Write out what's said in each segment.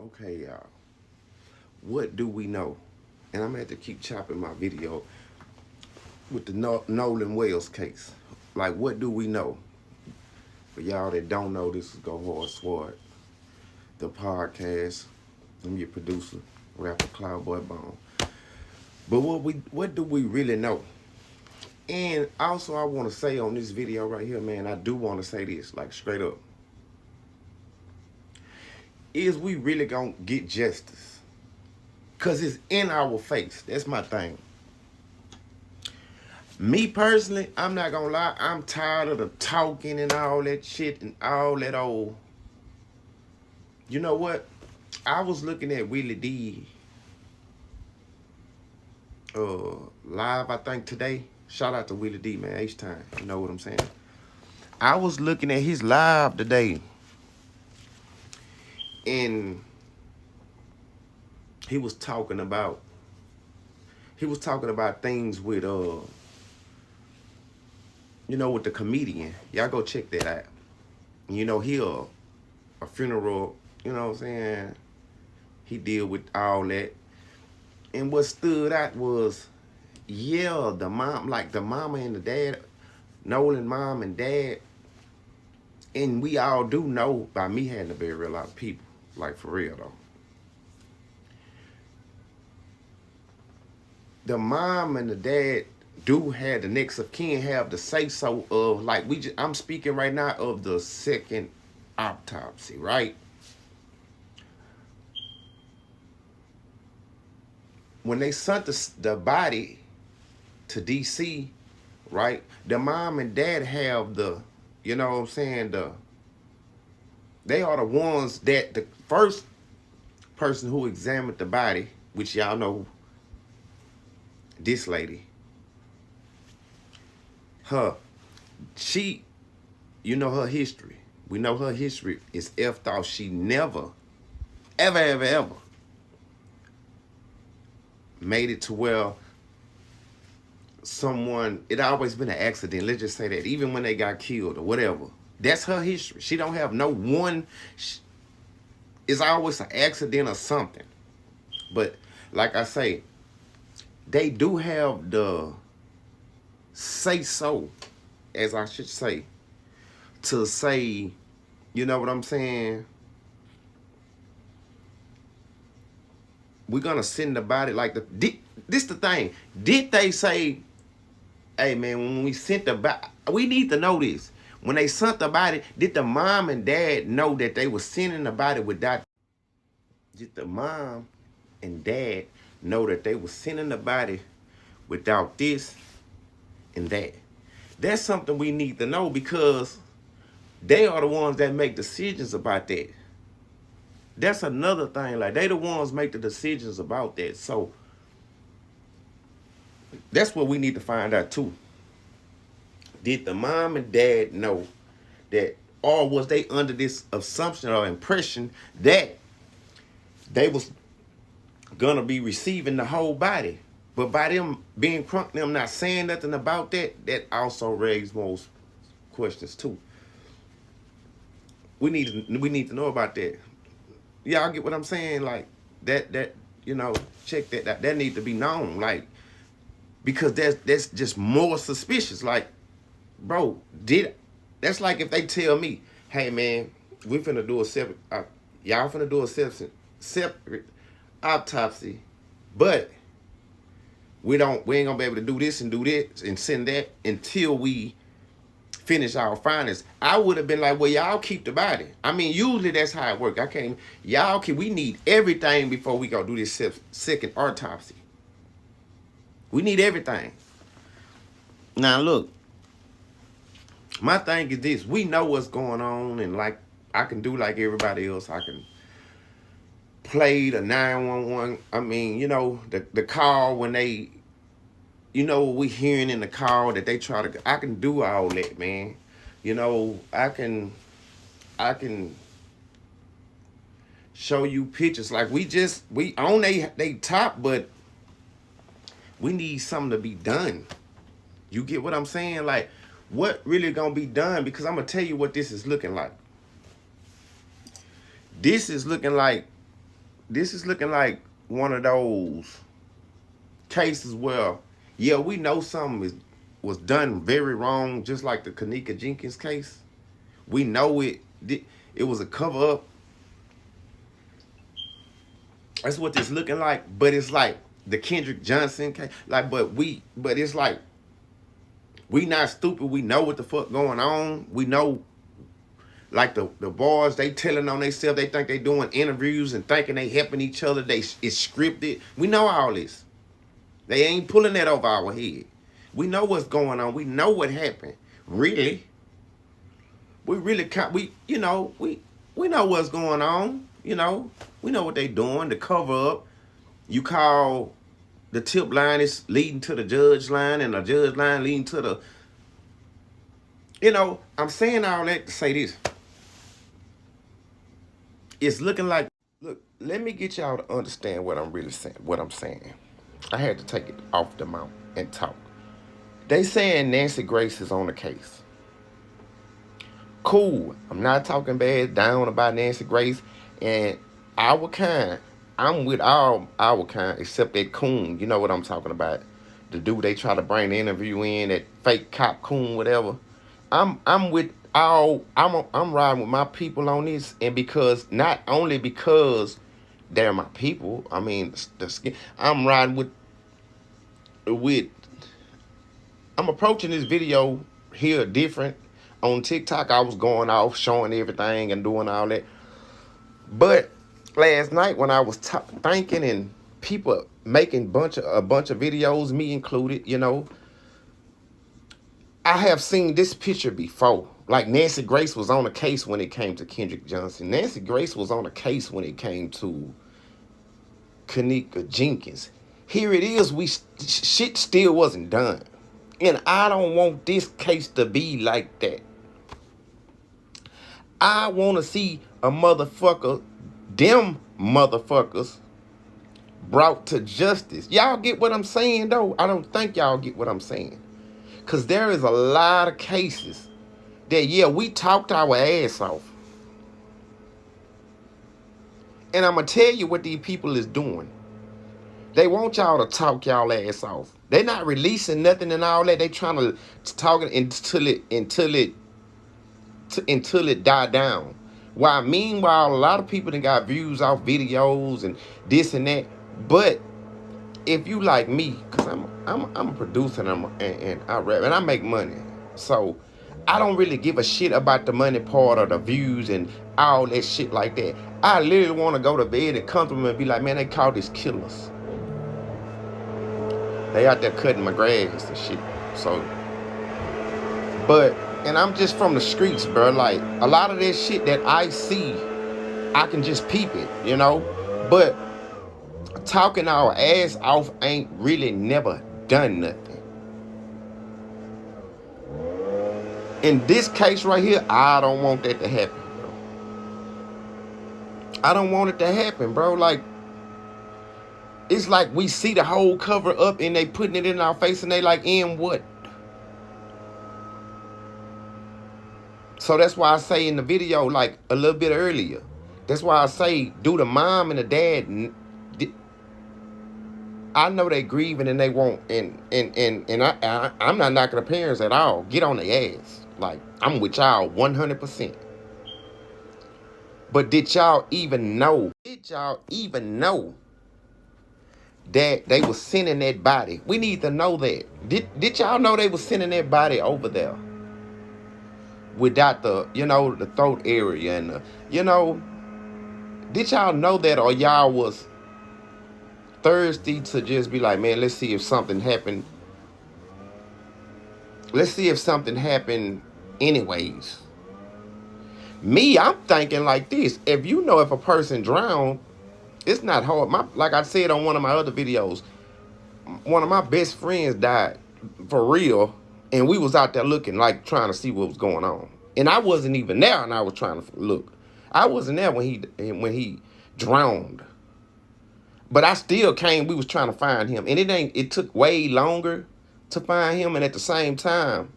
Okay, y'all. What do we know? And I'm gonna have to keep chopping my video with the Nolan Wales case. Like, what do we know? For y'all that don't know, this is Go Hard Sword, the podcast. I'm your producer, rapper Cloudboy Bone. But what do we really know? And also, I want to say on this video right here, man, I do want to say this, like straight up. Is we really gonna get justice? Because it's in our face. That's my thing. Me personally, I'm not gonna lie, I'm tired of the talking and all that shit and all that old. You know what? I was looking at Willie D live, I think today. Shout out to Willie D, man, H-Time. You know what I'm saying? I was looking at his live today, and he was talking about things with with the comedian. Y'all go check that out. You know, he a funeral, you know what I'm saying? He deal with all that. And what stood out was, yeah, the mama and the dad, Nolan mom and dad, and we all do know by me having to bury a lot of people, like for real though. The mom and the dad do have the next of kin have the say so of, like, I'm speaking right now of the second autopsy, right? When they sent the body to DC, right? The mom and dad have the, you know what I'm saying, they are the ones that the first person who examined the body, which y'all know this lady, you know her history. We know her history is effed off. She never, ever made it to where it always been an accident. Let's just say that. Even when they got killed or whatever. That's her history. She don't have no one. It's always an accident or something. But like I say, they do have the say so, as I should say, to say, you know what I'm saying? We're gonna send the body like this the thing. Did they say, hey man, when we sent the body, we need to know this. When they sent the body, did the mom and dad know that they were sending the body without? Did the mom and dad know that they were sending the body without this and that? That's something we need to know, because they are the ones that make decisions about that. That's another thing. Like, they the ones make the decisions about that. So that's what we need to find out too. Did the mom and dad know that, or was they under this assumption or impression that they was gonna be receiving the whole body? But by them being crunk, them not saying nothing about that, that also raises most questions too. We need to know about that. Y'all get what I'm saying? Like, that you know, check that need to be known. Like, because that's just more suspicious. Like, bro, that's like if they tell me, hey man, we finna do a separate, y'all finna do a separate autopsy, but we ain't gonna be able to do this and do that and send that until we finish our findings. I would have been like, well, y'all keep the body. I mean, usually that's how it works. We need everything before we go do this second autopsy. We need everything. Now look, my thing is this: we know what's going on, and like, I can do like everybody else. I can play the 911. I mean, you know, the call when they, you know, what we hearing in the call that they try to. I can do all that, man. You know, I can show you pictures. Like, we on they top, but we need something to be done. You get what I'm saying? Like, what really gonna be done? Because I'm gonna tell you what this is looking like. This is looking like this is looking like one of those cases where, yeah, we know something was done very wrong, just like the Kanika Jenkins case. We know it was a cover up. That's what this looking like. But it's like the Kendrick Johnson case. Like, but it's like we not stupid. We know what the fuck going on. We know, like the boys, they telling on themselves. They think they doing interviews and thinking they helping each other. It's scripted. We know all this. They ain't pulling that over our head. We know what's going on. We know what happened. Really, we really can't. We know what's going on. You know, we know what they doing to cover up. You call the tip line is leading to the judge line, and the judge line leading to the. I'm saying all that to say this. It's looking like. Look, let me get y'all to understand what I'm really saying. What I'm saying. I had to take it off the mount and talk. They saying Nancy Grace is on the case. Cool. I'm not talking bad down about Nancy Grace and our kind. I'm with all our kind except that coon. You know what I'm talking about. The dude they try to bring the interview in, that fake cop coon, whatever. I'm with all I'm riding with my people on this, and because not only because they're my people, I mean the skin. I'm riding with I'm approaching this video here different. On TikTok, I was going off, showing everything and doing all that. But last night when I was thinking and people making a bunch of videos, me included, I have seen this picture before. Like Nancy Grace was on a case when it came to Kendrick Johnson. Nancy Grace was on a case when it came to Kanika Jenkins. Here it is, shit still wasn't done. And I don't want this case to be like that. I want to see them motherfuckers brought to justice. Y'all get what I'm saying, though? I don't think y'all get what I'm saying. Because there is a lot of cases that, yeah, we talked our ass off. And I'm going to tell you what these people is doing. They want y'all to talk y'all ass off. They're not releasing nothing and all that. They trying to talk it until it died down. While meanwhile, a lot of people done got views off videos and this and that. But if you like me, because I'm a producer and I rap and I make money, so I don't really give a shit about the money part or the views and all that shit like that. I literally want to go to bed and come to them and be like, man, they call these killers. They out there cutting my grass and shit. So, and I'm just from the streets, bro. Like, a lot of that shit that I see, I can just peep it, But talking our ass off ain't really never done nothing. In this case right here, I don't want that to happen, bro. I don't want it to happen, bro. Like, it's like we see the whole cover up and they putting it in our face and they like, in what? So that's why I say in the video, like a little bit earlier, that's why I say, do the mom and the dad, I know they grieving and they want, and I'm not knocking the parents at all. Get on their ass. Like, I'm with y'all 100%. But did y'all even know that they was sending that body? We need to know that. Did y'all know they was sending that body over there? Without the, the throat area and did y'all know that, or y'all was thirsty to just be like, man, let's see if something happened. Let's see if something happened anyways. Me, I'm thinking like this. If a person drowned, it's not hard. Like I said on one of my other videos, one of my best friends died for real. And we was out there looking, like trying to see what was going on. And I wasn't even there, and I was trying to look. I wasn't there when he drowned. But I still came, we was trying to find him. And it took way longer to find him. And at the same time,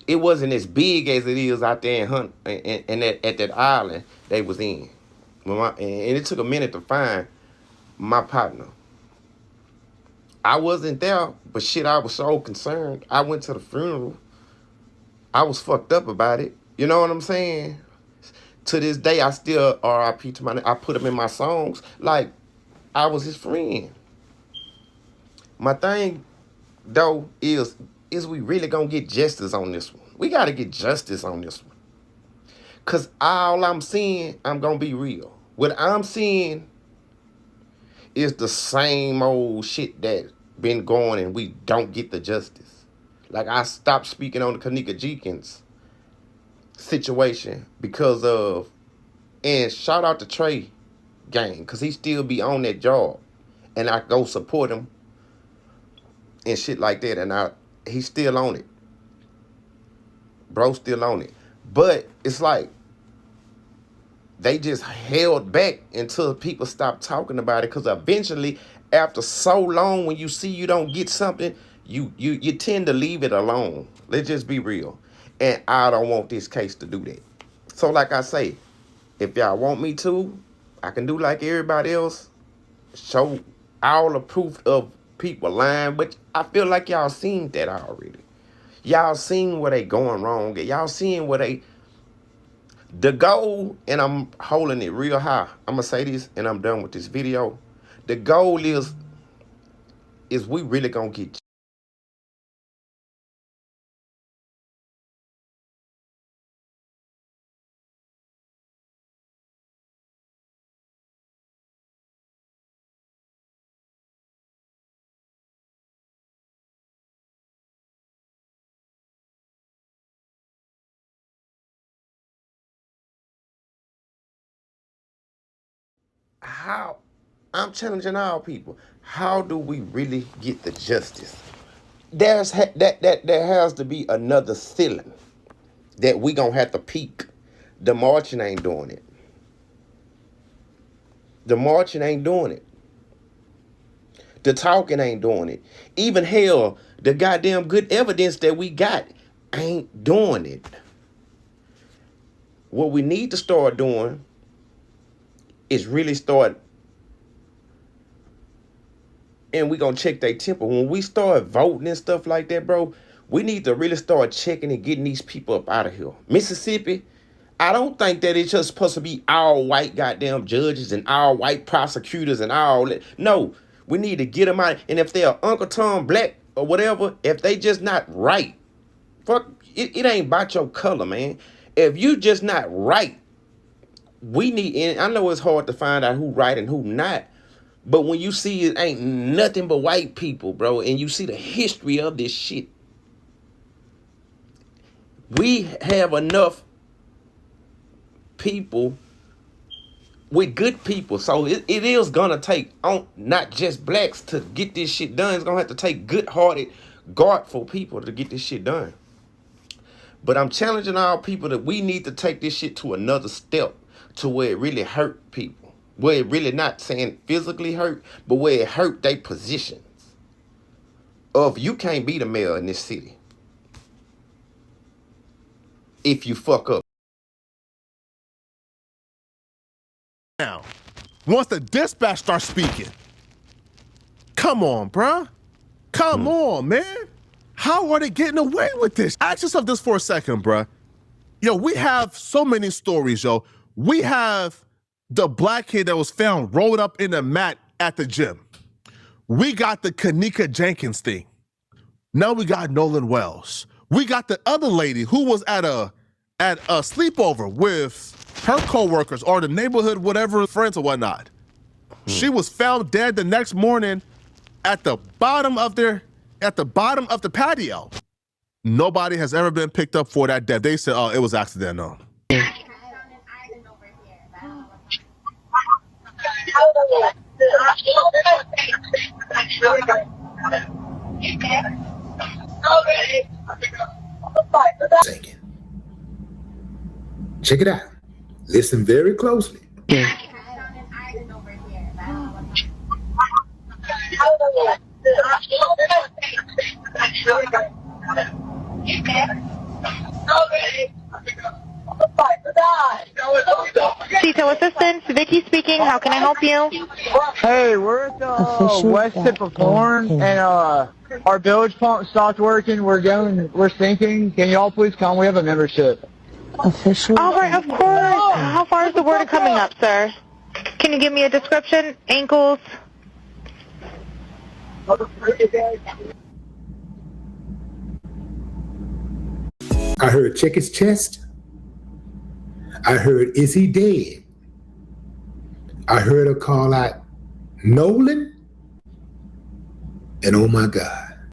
it wasn't as big as it is out there at that island they was in. and it took a minute to find my partner. I wasn't there, but shit, I was so concerned. I went to the funeral. I was fucked up about it. You know what I'm saying? To this day, I still RIP to my. I put him in my songs like I was his friend. My thing, though, is we really gonna get justice on this one? We gotta get justice on this one. Cause all I'm seeing, I'm gonna be real. What I'm seeing is the same old shit that been going and we don't get the justice. Like I stopped speaking on the Kanika Jenkins situation because of, and shout out to Trey Gang, cause he still be on that job. And I go support him and shit like that. And he's still on it. Bro still on it. But it's like they just held back until people stopped talking about it. Cause eventually, after so long, when you see you don't get something, you tend to leave it alone. Let's just be real. And I don't want this case to do that. So like I say, if y'all want me to, I can do like everybody else. Show all the proof of people lying. But I feel like y'all seen that already. Y'all seen where they going wrong. Y'all seen where they... The goal, and I'm holding it real high. I'm going to say this and I'm done with this video. The goal is we really going to get... How? I'm challenging all people. How do we really get the justice? There has to be another ceiling that we gonna have to peak. The marching ain't doing it. The marching ain't doing it. The talking ain't doing it. Even hell, the goddamn good evidence that we got ain't doing it. What we need to start doing is really start, and we gonna check their temper. When we start voting and stuff like that, bro, we need to really start checking and getting these people up out of here. Mississippi, I don't think that it's just supposed to be all white goddamn judges and all white prosecutors and all that. No, we need to get them out. And if they're Uncle Tom Black or whatever, if they just not right, fuck, it ain't about your color, man. If you just not right, we need, and I know it's hard to find out who right and who not, but when you see it ain't nothing but white people, bro, and you see the history of this shit, we have enough people with good people. So it is gonna take on not just blacks to get this shit done. It's gonna have to take good-hearted, guardful people to get this shit done. But I'm challenging all people that we need to take this shit to another step, to where it really hurt people. Where it really, not saying physically hurt, but where it hurt their positions. Of you can't be the mayor in this city if you fuck up. Now, once the dispatch starts speaking, come on, bruh. Come on, man. How are they getting away with this? Ask yourself this for a second, bruh. Yo, we have so many stories, yo. We have the black kid that was found rolled up in a mat at the gym. We got the Kanika Jenkins thing. Now we got Nolan Wells. We got the other lady who was at a sleepover with her coworkers or the neighborhood, whatever, friends or whatnot. She was found dead the next morning at the bottom of the patio. Nobody has ever been picked up for that death. They said, oh, it was accidental. Check it out. Listen very closely. Detail assistance, Vicky speaking. How can I help you? Hey, we're at the Official west tip of Horn, .com. and our bilge pump stopped working. We're sinking. Can y'all please come? We have a membership. Official. All right, of course. How far is the water coming up, sir? Can you give me a description? Ankles? I heard check his chest. I heard, is he dead? I heard her call out, Nolan. And oh my God.